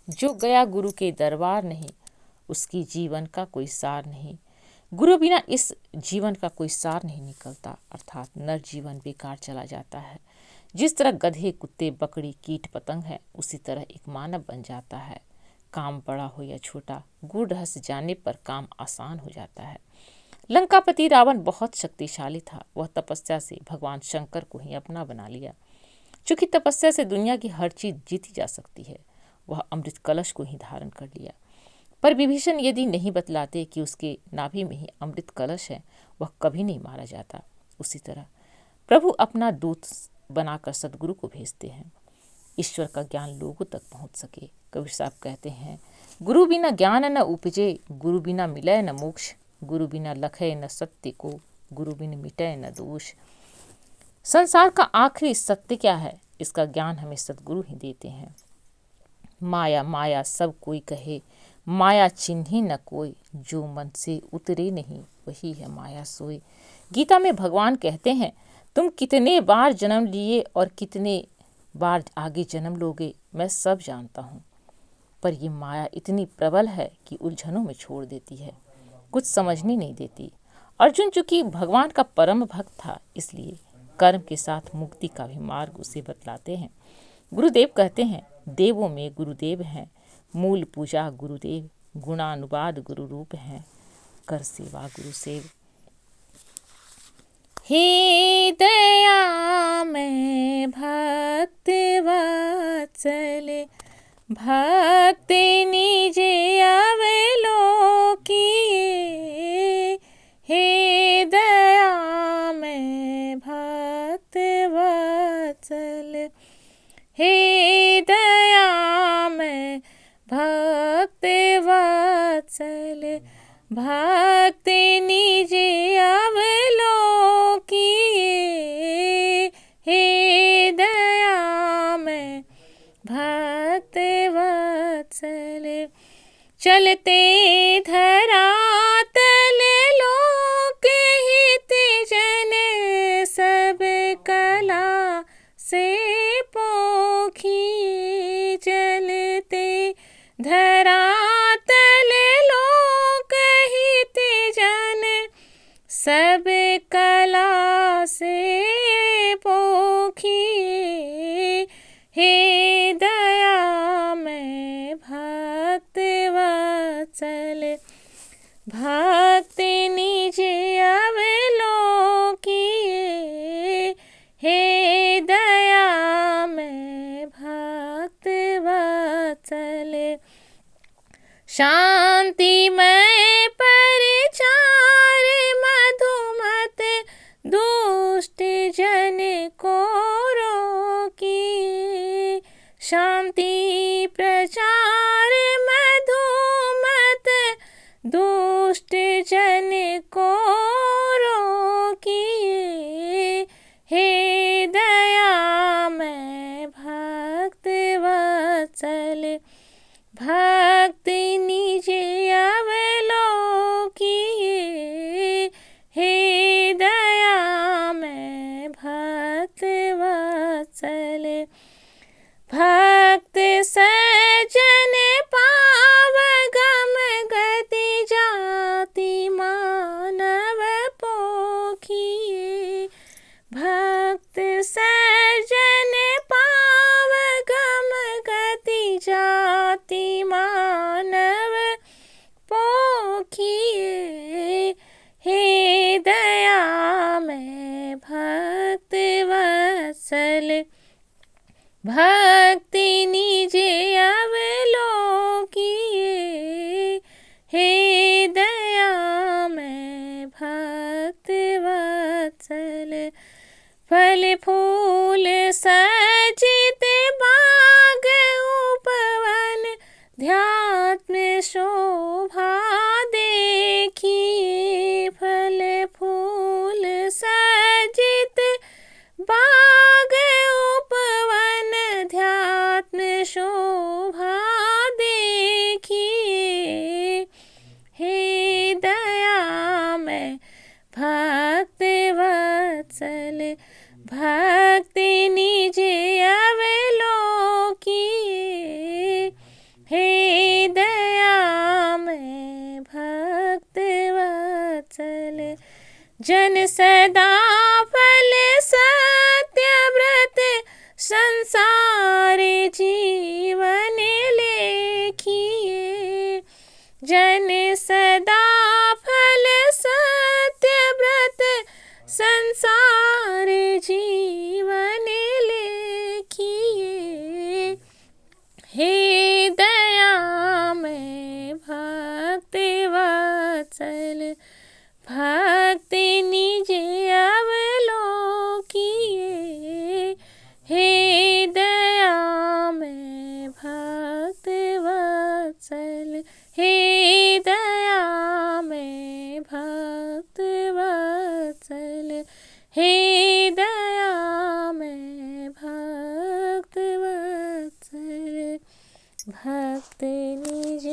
जो गया गुरु के दरबार नहीं, उसकी जीवन का कोई सार नहीं। गुरु बिना इस जीवन का कोई सार नहीं निकलता, अर्थात नर जीवन बेकार चला जाता है। जिस तरह गधे, कुत्ते, बकरी, कीट पतंग है, उसी तरह एक मानव बन जाता है। काम बड़ा हो या छोटा, गुरु रहस्य जानने पर काम आसान हो जाता है। लंकापति रावण बहुत शक्तिशाली था। वह तपस्या से भगवान शंकर को ही अपना बना लिया। चूंकि तपस्या से दुनिया की हर चीज जीती जा सकती है, वह अमृत कलश को ही धारण कर लिया। पर विभीषण यदि नहीं बतलाते कि उसके नाभि में ही अमृत कलश है, वह कभी नहीं मारा जाता। उसी तरह प्रभु अपना दूत बनाकर सदगुरु को भेजते हैं, ईश्वर का ज्ञान लोगों तक पहुंच सके। कबीर साहब कहते हैं, गुरु बिना ज्ञान न उपजे, गुरु बिना मिलय न मोक्ष, गुरु बिना लखय न सत्य को, गुरु बिन मिटय न दोष। संसार का आखिरी सत्य क्या है, इसका ज्ञान हमें सदगुरु ही देते हैं। माया माया सब कोई कहे, माया चिन्ही न कोई, जो मन से उतरे नहीं वही है माया सोई। गीता में भगवान कहते हैं, तुम कितने बार जन्म लिए और कितने बार आगे जन्म लोगे, मैं सब जानता हूँ। पर ये माया इतनी प्रबल है कि उलझनों में छोड़ देती है, कुछ समझने नहीं देती। अर्जुन चूंकि भगवान का परम भक्त था, इसलिए कर्म के साथ मुक्ति का भी मार्ग उसे बतलाते हैं। गुरुदेव कहते हैं, देवों में गुरुदेव हैं, मूल पूजा गुरुदेव, गुणानुवाद गुरु रूप हैं, कर सेवा गुरु सेव। हे दया में भक्त वत्सल, भक्ति निजे अवलोकिए। हे दया में भक्त वत्सल, हे दया में भक्त वत्सल, भक्ति निजे अवलोकिए। हे दया में भक्त वत्सल, चलते धरातल लोक हित जन, सब कला से पोखिए। चलते धरातल लोक हित जन, सब कला से पोखिए। हे दया में भक्त वत्सल, भक्ति निजे अवलोकिए। हे दया में भक्त वत्सल, शांतिमय परिचार मधुमत, दुष्ट जन को रोकिए। शांति प्रचार मधुमत, दुष्ट जन को रोकिए। हे दया में भक्त वत्सल, भक्ति निजे अवलोकिए। हे दया में भक्त वत्सल, भक्त सज्जन पावगम गति जाति मानव पोखिए। भक्त सज्जन पावगम गति जाति मानव पोखिए। हे दया में भक्त वत्सल, भक्ति निजे अवलोकिए। हे दया में भक्त वत्सल, फल फूल सजित बाग उपवन, ध्यात्म शोभा देखिए। फल फूल सजित बाग उपवन, ध्यात्म शोभा देखिए। हे दया में भक्त वत्सल, भक्ति निजे अवलोकिए। हे जन सदा फल सत्य व्रत संसार जीवन लेखिए। जन सदा फल सत्य व्रत संसार जीवन लेखिए। हे दयामय भक्त वत्सल भक्ति निज अवलोकिए। हे दयामय भक्त वत्सल, हे दयामय भक्त वत्सल, हे दयामय भक्त वत्सल, भक्त निज